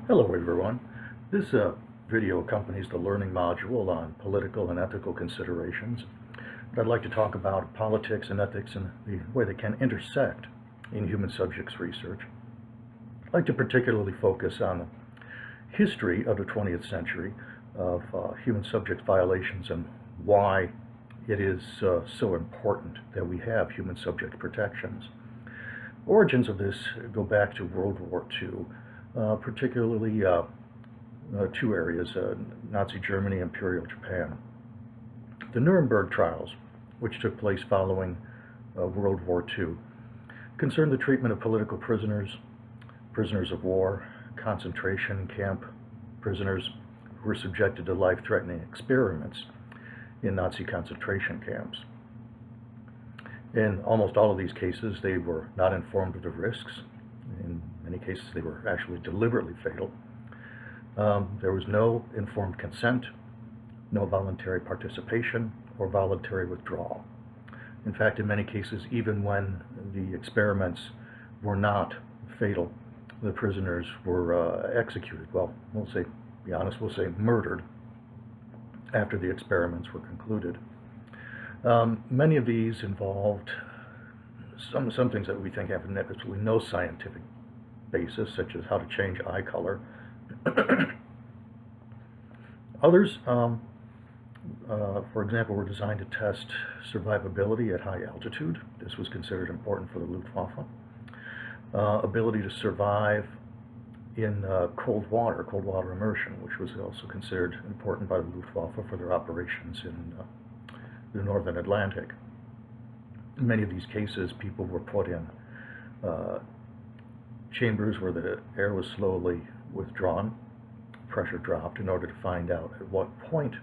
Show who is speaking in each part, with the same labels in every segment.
Speaker 1: Hello everyone. This video accompanies the learning module on political and ethical considerations. I'd like to talk about politics and ethics and the way they can intersect in human subjects research. I'd like to particularly focus on the history of the 20th century of human subject violations and why it is so important that we have human subject protections. Origins of this go back to World War II, particularly two areas, Nazi Germany, Imperial Japan. The Nuremberg trials, which took place following World War II, concerned the treatment of political prisoners, prisoners of war, concentration camp prisoners who were subjected to life-threatening experiments in Nazi concentration camps. In almost all of these cases, they were not informed of the risks. In many cases, they were actually deliberately fatal. There was no informed consent, no voluntary participation, or voluntary withdrawal. In fact, in many cases, even when the experiments were not fatal, the prisoners were executed. Well, be honest, we'll say murdered after the experiments were concluded. Many of these involved some things that we think have absolutely no scientific basis, such as how to change eye color. Others, for example, were designed to test survivability at high altitude. This was considered important for the Luftwaffe. Ability to survive in cold water immersion, which was also considered important by the Luftwaffe for their operations in the Northern Atlantic. In many of these cases, people were put in chambers where the air was slowly withdrawn, pressure dropped, in order to find out at what point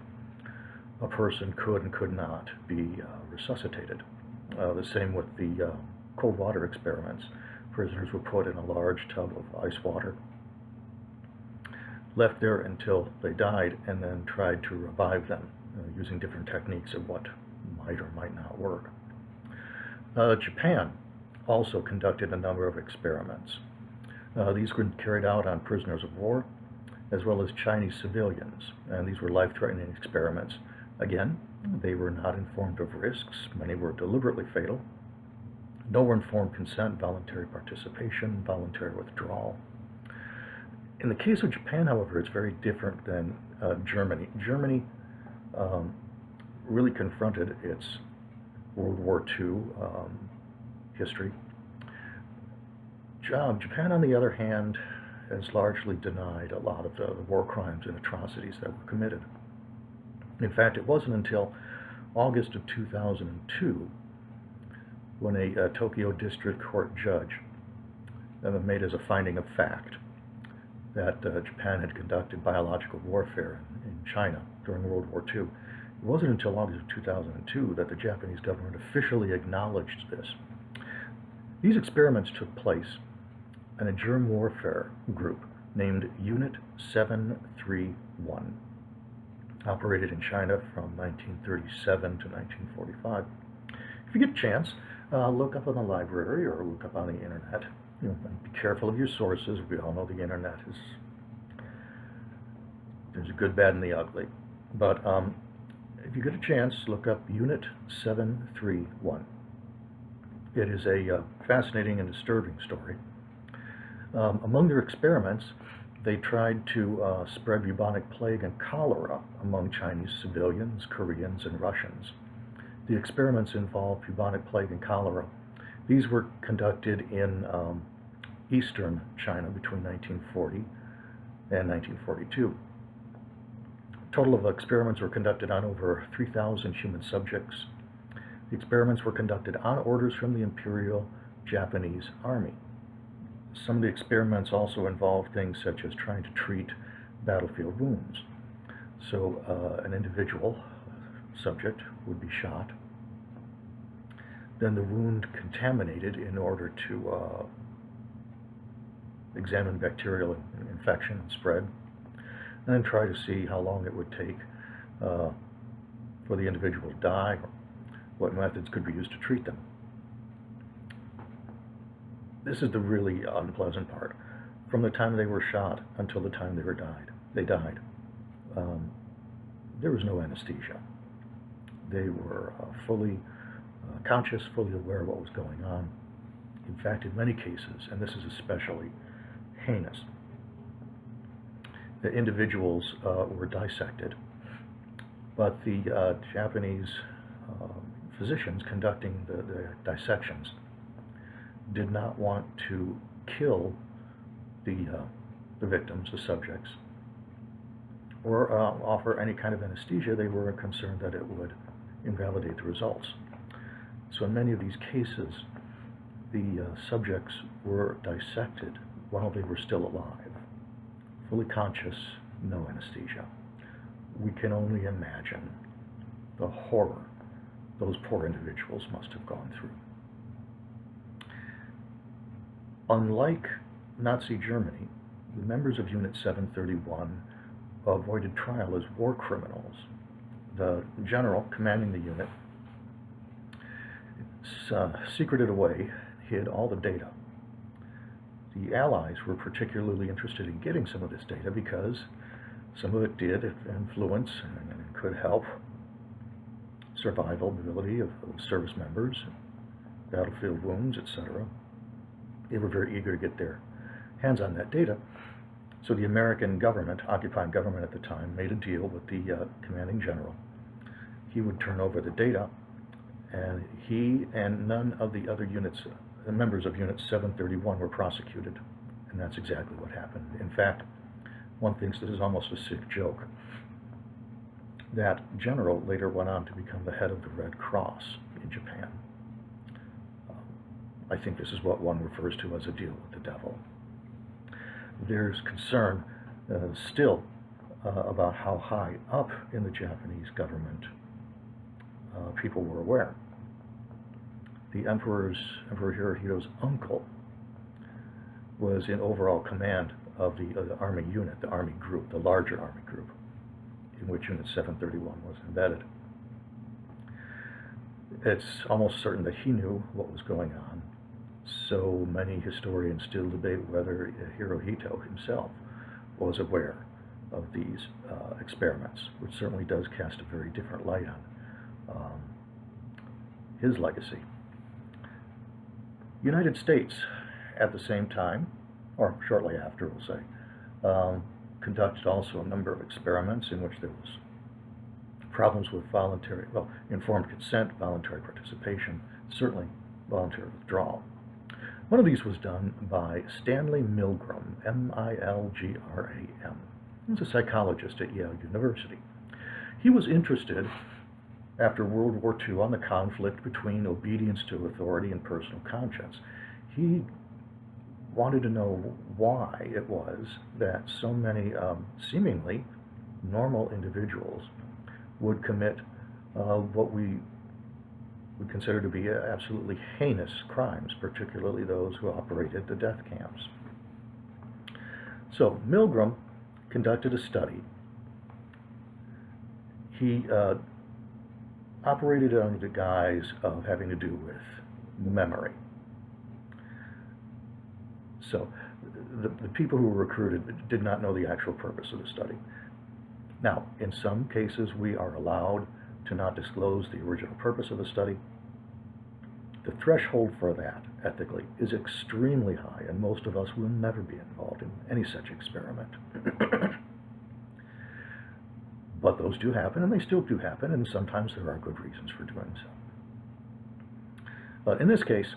Speaker 1: a person could and could not be resuscitated. The same with the cold water experiments. Prisoners were put in a large tub of ice water, left there until they died, and then tried to revive them using different techniques of what might or might not work. Japan also conducted a number of experiments. These were carried out on prisoners of war, as well as Chinese civilians, and these were life-threatening experiments. Again, they were not informed of risks. Many were deliberately fatal. No informed consent, voluntary participation, voluntary withdrawal. In the case of Japan, however, it's very different than Germany. Germany really confronted its World War II history. Japan, on the other hand, has largely denied a lot of the war crimes and atrocities that were committed. In fact, it wasn't until August of 2002 when a Tokyo District Court judge made as a finding of fact that Japan had conducted biological warfare in China during World War II. It wasn't until August of 2002 that the Japanese government officially acknowledged this. These experiments took place in a germ warfare group named Unit 731, operated in China from 1937 to 1945. If you get a chance, look up on the library or look up on the internet. Be careful of your sources. We all know the internet there's a good, bad, and the ugly. But if you get a chance, look up Unit 731. It is a fascinating and disturbing story. Among their experiments, they tried to spread bubonic plague and cholera among Chinese civilians, Koreans, and Russians. The experiments involved bubonic plague and cholera. These were conducted in eastern China between 1940 and 1942. A total of experiments were conducted on over 3,000 human subjects. The experiments were conducted on orders from the Imperial Japanese Army. Some of the experiments also involved things such as trying to treat battlefield wounds. So an individual subject would be shot, then the wound contaminated in order to examine bacterial infection and spread, and then try to see how long it would take for the individual to die, or what methods could be used to treat them. This is the really unpleasant part. from the time they were shot until the time they died. There was no anesthesia. They were fully conscious, fully aware of what was going on. In fact, in many cases, and this is especially heinous, the individuals were dissected, but the Japanese physicians conducting the dissections did not want to kill the victims, the subjects, or offer any kind of anesthesia. They were concerned that it would invalidate the results. So in many of these cases, the subjects were dissected while they were still alive, fully conscious, no anesthesia. We can only imagine the horror those poor individuals must have gone through. Unlike Nazi Germany, the members of Unit 731 avoided trial as war criminals. The general commanding the unit secreted away, hid all the data. The Allies were particularly interested in getting some of this data because some of it did influence and could help survivability of service members, battlefield wounds, etc. They were very eager to get their hands on that data. So the American government, occupying government at the time, made a deal with the commanding general. He would turn over the data, and he and none of the other units, the members of Unit 731, were prosecuted. And that's exactly what happened. In fact, one thinks this is almost a sick joke. That general later went on to become the head of the Red Cross in Japan. I think this is what one refers to as a deal with the devil. There's concern still about how high up in the Japanese government people were aware. The Emperor Hirohito's uncle was in overall command of the army unit, the army group, the larger army group, in which Unit 731 was embedded. It's almost certain that he knew what was going on. So many historians still debate whether Hirohito himself was aware of these experiments, which certainly does cast a very different light on his legacy. United States, at the same time, or shortly after, we'll say, conducted also a number of experiments in which there was problems with informed consent, voluntary participation, certainly voluntary withdrawal. One of these was done by Stanley Milgram, M-I-L-G-R-A-M. He was a psychologist at Yale University. He was interested, after World War II, on the conflict between obedience to authority and personal conscience. He wanted to know why it was that so many seemingly normal individuals would commit what we would consider to be absolutely heinous crimes, particularly those who operated the death camps. So Milgram conducted a study. He operated under the guise of having to do with memory. So the people who were recruited did not know the actual purpose of the study. Now, in some cases, we are allowed to not disclose the original purpose of the study. The threshold for that, ethically, is extremely high, and most of us will never be involved in any such experiment. But those do happen, and they still do happen, and sometimes there are good reasons for doing so. But in this case,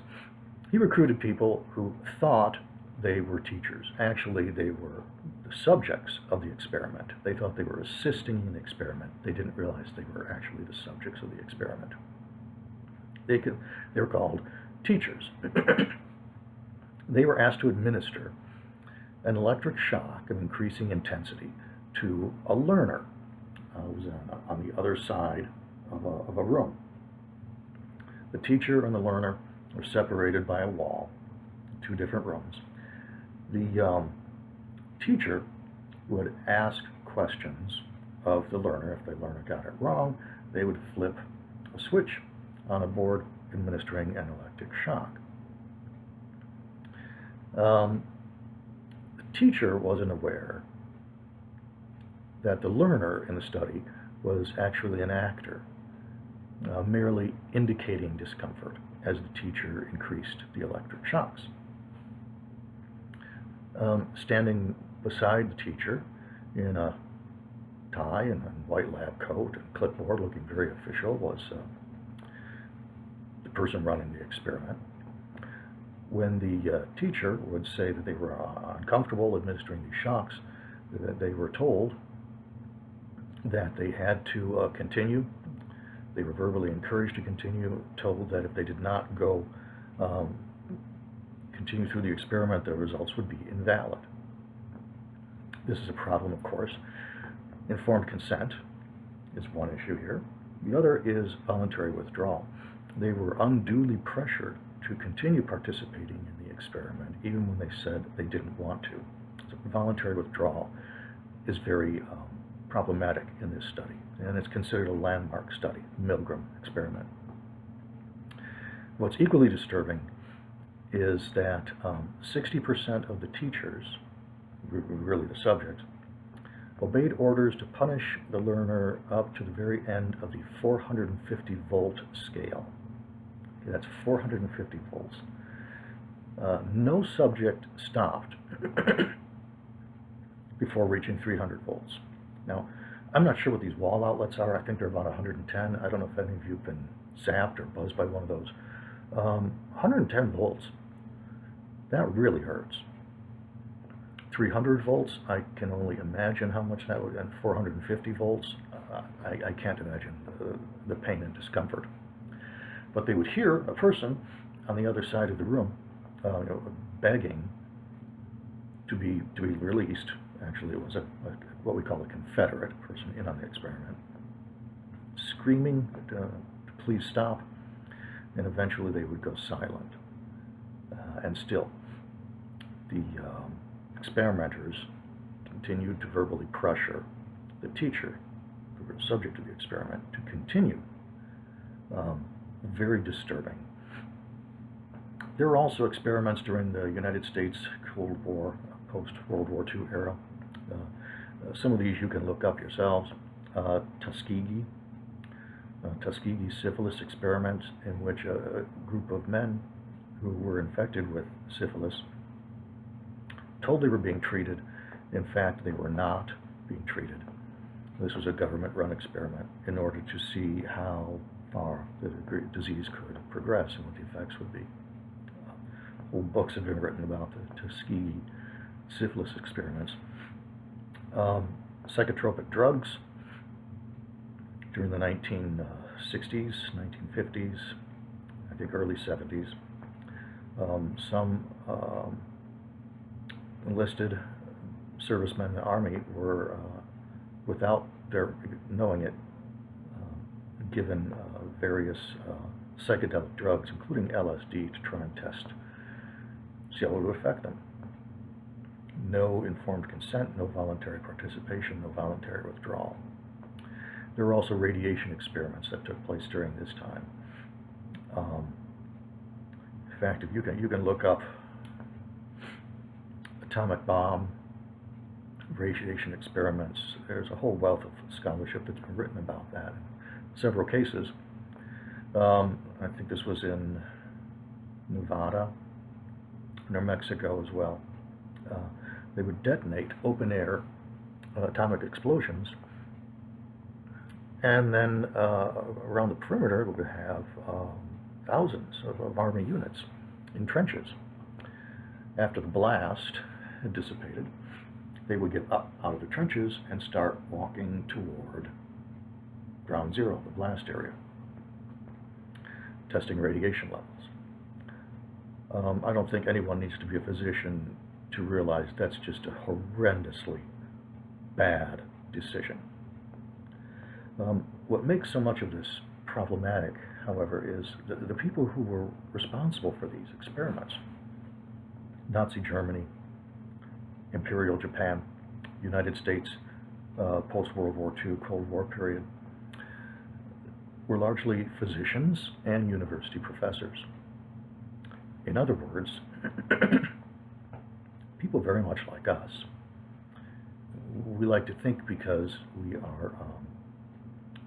Speaker 1: he recruited people who thought they were teachers. Actually, they were the subjects of the experiment. They thought they were assisting in the experiment. They didn't realize they were actually the subjects of the experiment. They were called teachers. They were asked to administer an electric shock of increasing intensity to a learner who was on the other side of a room. The teacher and the learner were separated by a wall, two different rooms. The teacher would ask questions of the learner. If the learner got it wrong, they would flip a switch on a board administering an electric shock. The teacher wasn't aware that the learner in the study was actually an actor, merely indicating discomfort as the teacher increased the electric shocks. Standing beside the teacher in a tie and a white lab coat and clipboard, looking very official, was the person running the experiment. When the teacher would say that they were uncomfortable administering these shocks, that they were told that they had to continue. They were verbally encouraged to continue, told that if they did not go continue through the experiment, the results would be invalid. This is a problem, of course. Informed consent is one issue here. The other is voluntary withdrawal. They were unduly pressured to continue participating in the experiment, even when they said they didn't want to. So voluntary withdrawal is very problematic in this study, and it's considered a landmark study, Milgram experiment. What's equally disturbing is that 60% of the teachers, really the subjects, obeyed orders to punish the learner up to the very end of the 450 volt scale. Okay, that's 450 volts. No subject stopped before reaching 300 volts. Now, I'm not sure what these wall outlets are. I think they're about 110. I don't know if any of you have been zapped or buzzed by one of those. 110 volts, that really hurts. 300 volts, I can only imagine how much that would, and 450 volts, I can't imagine the pain and discomfort. But they would hear a person on the other side of the room begging to be released. Actually, it was what we call a Confederate person in on the experiment, screaming to please stop, and eventually they would go silent. And still, the experimenters continued to verbally pressure the teacher, who was subject to the experiment, to continue. Very disturbing. There were also experiments during the United States Cold War, post-World War II era. Some of these you can look up yourselves. Tuskegee syphilis experiment, in which a group of men who were infected with syphilis told they were being treated. In fact, they were not being treated. This was a government-run experiment in order to see how far the disease could progress and what the effects would be. Whole books have been written about the Tuskegee syphilis experiments. Psychotropic drugs during the 1960s, 1950s, I think early 70s. Some enlisted servicemen in the Army were, without their knowing it, given various psychedelic drugs, including LSD, to try and see how it would affect them. No informed consent, no voluntary participation, no voluntary withdrawal. There were also radiation experiments that took place during this time. In fact, if you can look up atomic bomb radiation experiments, there's a whole wealth of scholarship that's been written about that. In several cases, I think this was in Nevada, New Mexico as well. They would detonate open-air atomic explosions, and then around the perimeter we would have thousands of Army units in trenches. After the blast had dissipated, they would get up out of the trenches and start walking toward ground zero, the blast area, testing radiation levels. I don't think anyone needs to be a physician to realize that's just a horrendously bad decision. What makes so much of this problematic, however, is the people who were responsible for these experiments. Nazi Germany, Imperial Japan, United States, post-World War II, Cold War period, were largely physicians and university professors. In other words, people very much like us. We like to think because we are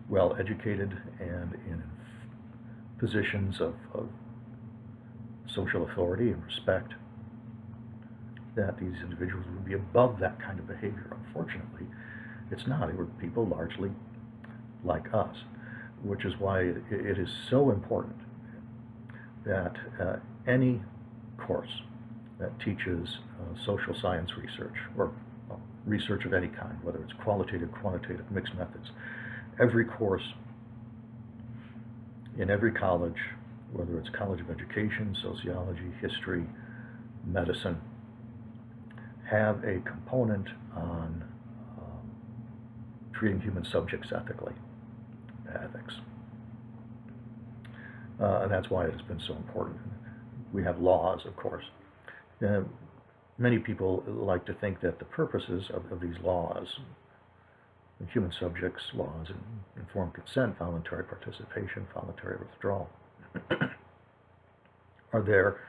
Speaker 1: well educated and in positions of social authority and respect, that these individuals would be above that kind of behavior. Unfortunately, it's not. They were people largely like us, which is why it is so important that any course that teaches social science research, or research of any kind, whether it's qualitative, quantitative, mixed methods, every course in every college, whether it's College of Education, sociology, history, medicine, have a component on treating human subjects ethically, ethics. And that's why it has been so important. We have laws, of course. Many people like to think that the purposes of these laws, the human subjects laws, informed consent, voluntary participation, voluntary withdrawal, are there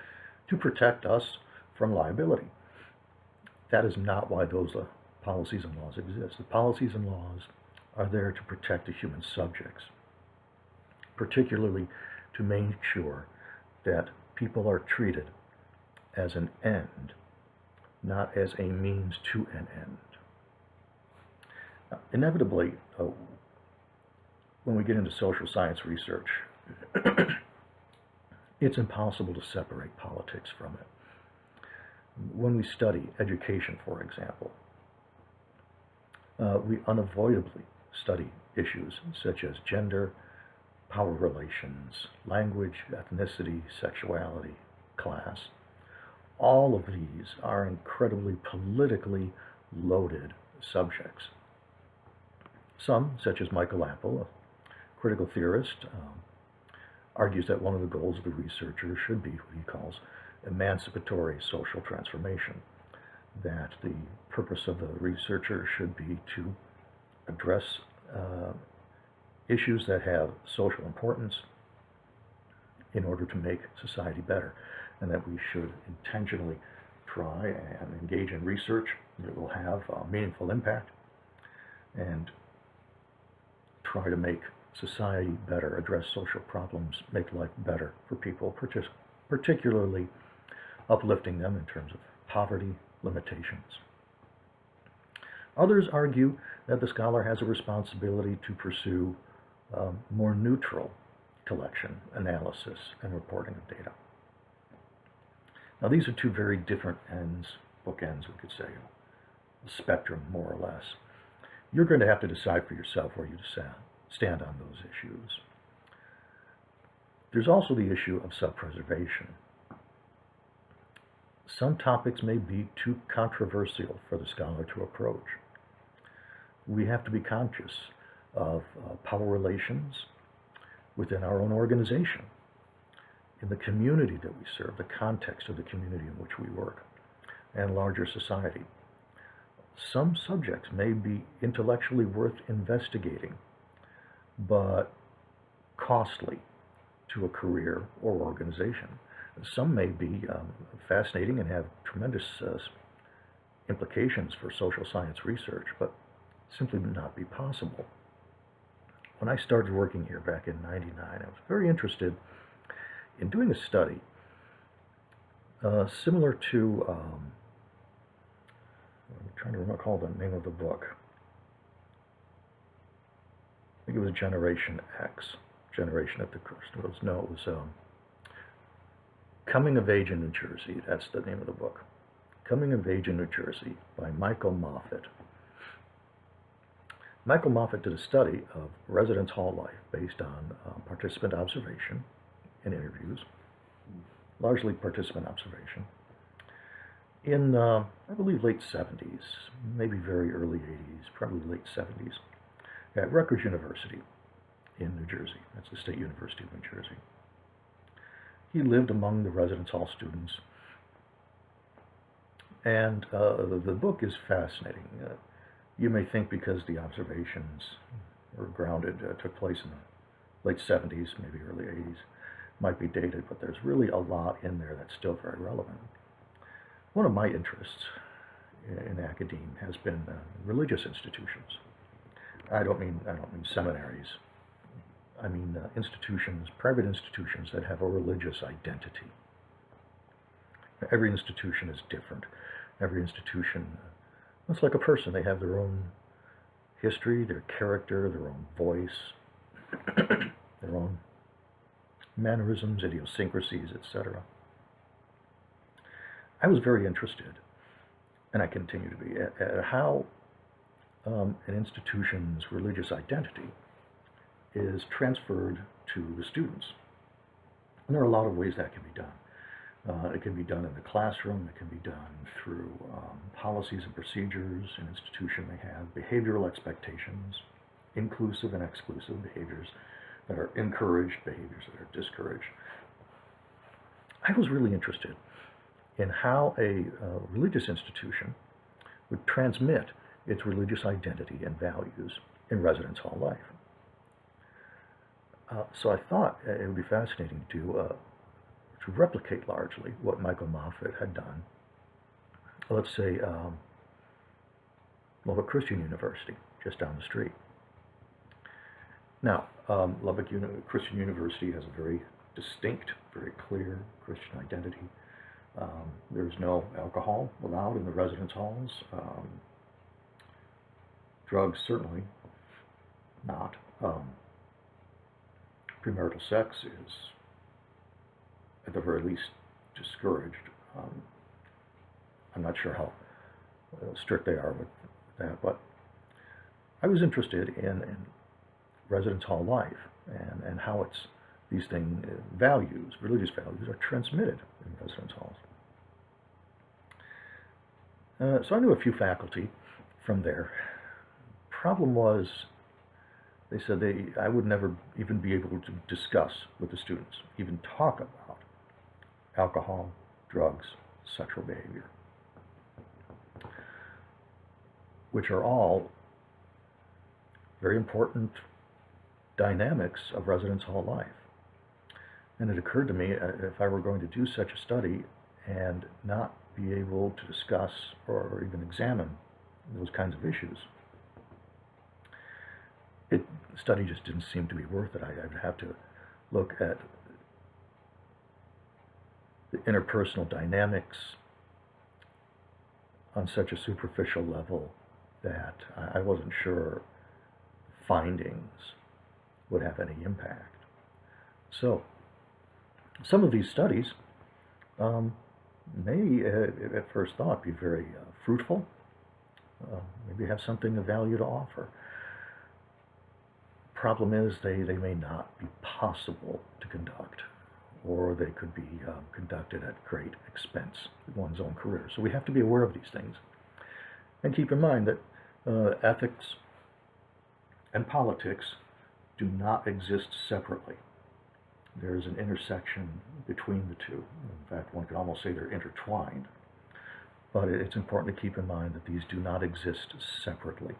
Speaker 1: to protect us from liability. That is not why those policies and laws exist. The policies and laws are there to protect the human subjects, particularly to make sure that people are treated as an end, not as a means to an end. Now, inevitably, when we get into social science research, it's impossible to separate politics from it. When we study education, for example, we unavoidably study issues such as gender, power relations, language, ethnicity, sexuality, class. All of these are incredibly politically loaded subjects. Some, such as Michael Apple, a critical theorist, argues that one of the goals of the researcher should be what he calls emancipatory social transformation, that the purpose of the researcher should be to address issues that have social importance in order to make society better, and that we should intentionally try and engage in research that will have a meaningful impact and try to make society better, address social problems, make life better for people, particularly uplifting them in terms of poverty limitations. Others argue that the scholar has a responsibility to pursue more neutral collection, analysis, and reporting of data. Now, these are two very different ends, bookends, we could say, a spectrum, more or less. You're going to have to decide for yourself where you stand on those issues. There's also the issue of self-preservation. Some topics may be too controversial for the scholar to approach. We have to be conscious of power relations within our own organization, in the community that we serve, the context of the community in which we work, and larger society. Some subjects may be intellectually worth investigating, but costly to a career or organization. Some may be fascinating and have tremendous implications for social science research, but simply would not be possible. When I started working here back in '99, I was very interested in doing a study similar to, I'm trying to recall the name of the book. I think it was Generation X, Generation at the Crossroads. No, it was Coming of Age in New Jersey. That's the name of the book. Coming of Age in New Jersey by Michael Moffitt. Michael Moffitt did a study of residence hall life based on participant observation and interviews, largely participant observation, in, I believe, late 70s, maybe very early 80s, probably late 70s, at Rutgers University in New Jersey. That's the State University of New Jersey. He lived among the residence hall students, and the book is fascinating. You may think because the observations were grounded, took place in the late 70s, maybe early 80s, might be dated, but there's really a lot in there that's still very relevant. One of my interests in academia has been religious institutions. I don't mean seminaries. I mean institutions, private institutions that have a religious identity. Every institution is different. Every institution, it's like a person. They have their own history, their character, their own voice, their own mannerisms, idiosyncrasies, etc. I was very interested, and I continue to be, at how an institution's religious identity is transferred to the students. And there are a lot of ways that can be done. It can be done in the classroom. It can be done through policies and procedures an institution may have, behavioral expectations, inclusive and exclusive behaviors that are encouraged, behaviors that are discouraged. I was really interested in how a religious institution would transmit its religious identity and values in residence hall life. So I thought it would be fascinating to replicate largely what Michael Moffitt had done, let's say, Lubbock Christian University, just down the street. Now, Lubbock Christian University has a very distinct, very clear Christian identity. There's no alcohol allowed in the residence halls. Drugs, certainly not. Premarital sex is, at the very least, discouraged. I'm not sure how strict they are with that, but I was interested in residence hall life and how these things, values, religious values, are transmitted in residence halls. So I knew a few faculty from there. Problem was, they said I would never even be able to discuss with the students, even talk about alcohol, drugs, sexual behavior, which are all very important dynamics of residence hall life. And it occurred to me, if I were going to do such a study and not be able to discuss or even examine those kinds of issues, the study just didn't seem to be worth it. I'd have to look at the interpersonal dynamics on such a superficial level that I wasn't sure findings would have any impact. So, some of these studies may, at first thought, be very fruitful, maybe have something of value to offer. Problem is, they may not be possible to conduct, or they could be conducted at great expense of one's own career. So we have to be aware of these things. And keep in mind that ethics and politics do not exist separately. There is an intersection between the two. In fact, one could almost say they're intertwined. But it's important to keep in mind that these do not exist separately.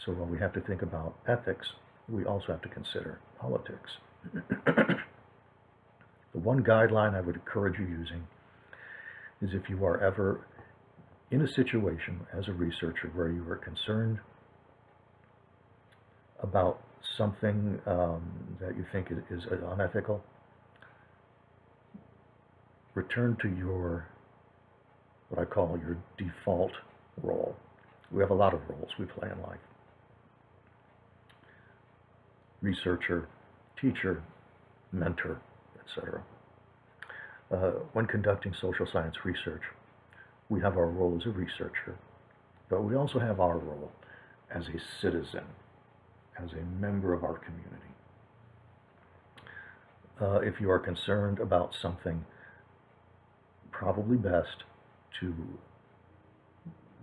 Speaker 1: So when we have to think about ethics, we also have to consider politics. The one guideline I would encourage you using is if you are ever in a situation as a researcher where you are concerned about something that you think is unethical, return to what I call your default role. We have a lot of roles we play in life. Researcher, teacher, mentor, etc. When conducting social science research, we have our role as a researcher, but we also have our role as a citizen, as a member of our community. If you are concerned about something, probably best to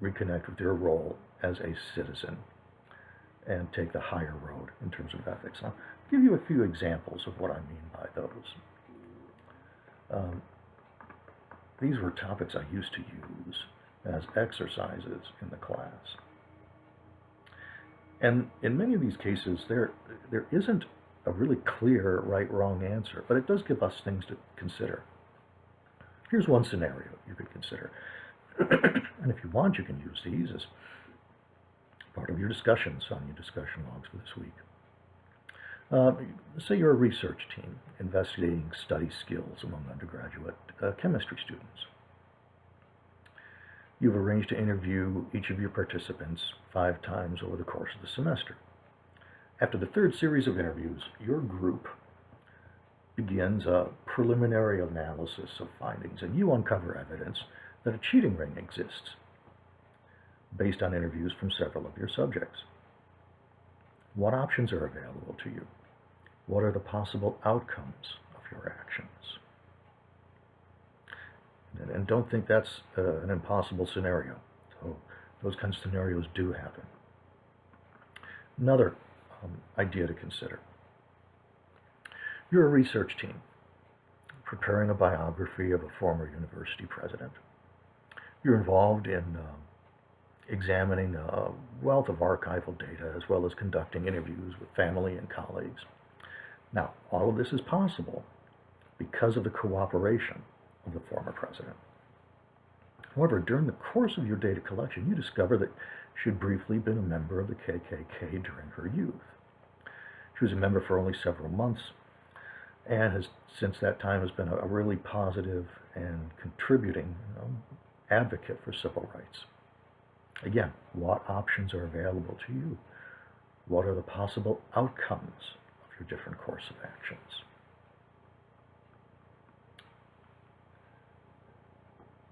Speaker 1: reconnect with your role as a citizen and take the higher road in terms of ethics. I'll give you a few examples of what I mean by those. These were topics I used to use as exercises in the class. And in many of these cases, there isn't a really clear right-wrong answer, but it does give us things to consider. Here's one scenario you could consider. And if you want, you can use these as part of your discussions on your discussion logs for this week. Say you're a research team investigating study skills among undergraduate chemistry students. You've arranged to interview each of your participants 5 times over the course of the semester. After the 3rd series of interviews, your group begins a preliminary analysis of findings, and you uncover evidence that a cheating ring exists based on interviews from several of your subjects. What options are available to you? What are the possible outcomes of your actions? And don't think that's an impossible scenario. So those kinds of scenarios do happen. Another idea to consider. You're a research team preparing a biography of a former university president. You're involved in examining a wealth of archival data as well as conducting interviews with family and colleagues. Now, all of this is possible because of the cooperation of the former president. However, during the course of your data collection, you discover that she had briefly been a member of the KKK during her youth. She was a member for only several months and has, since that time, has been a really positive and contributing advocate for civil rights. Again, what options are available to you? What are the possible outcomes of your different course of actions?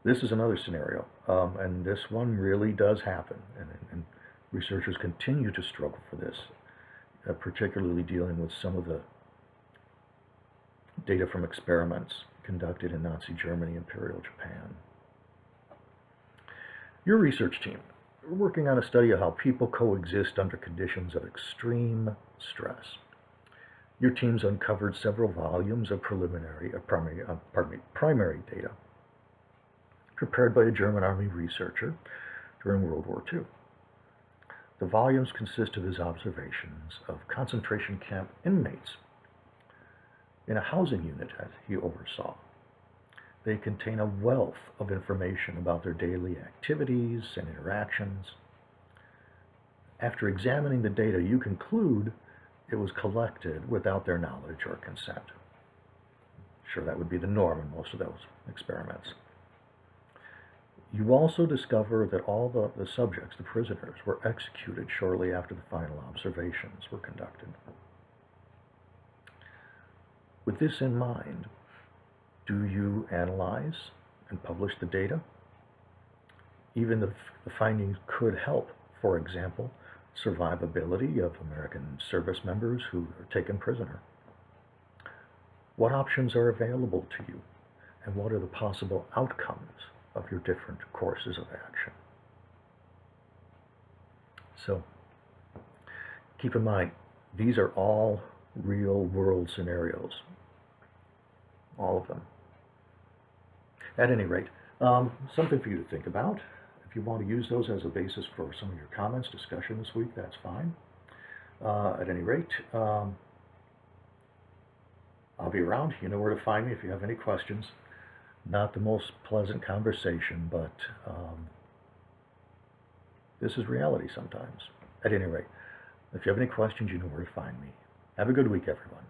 Speaker 1: This is another scenario, and this one really does happen, and researchers continue to struggle for this, particularly dealing with some of the data from experiments conducted in Nazi Germany, Imperial Japan. Your research team, we're working on a study of how people coexist under conditions of extreme stress. Your team's uncovered several volumes of primary data prepared by a German army researcher during World War II. The volumes consist of his observations of concentration camp inmates in a housing unit that he oversaw. They contain a wealth of information about their daily activities and interactions. After examining the data, you conclude it was collected without their knowledge or consent. Sure, that would be the norm in most of those experiments. You also discover that all the subjects, the prisoners, were executed shortly after the final observations were conducted. With this in mind, do you analyze and publish the data? Even the findings could help, for example, survivability of American service members who are taken prisoner. What options are available to you, and what are the possible outcomes of your different courses of action? So, keep in mind, these are all real-world scenarios. All of them. At any rate, something for you to think about. If you want to use those as a basis for some of your comments, discussion this week, that's fine. At any rate, I'll be around. You know where to find me if you have any questions. Not the most pleasant conversation, but this is reality sometimes. At any rate, if you have any questions, you know where to find me. Have a good week, everyone.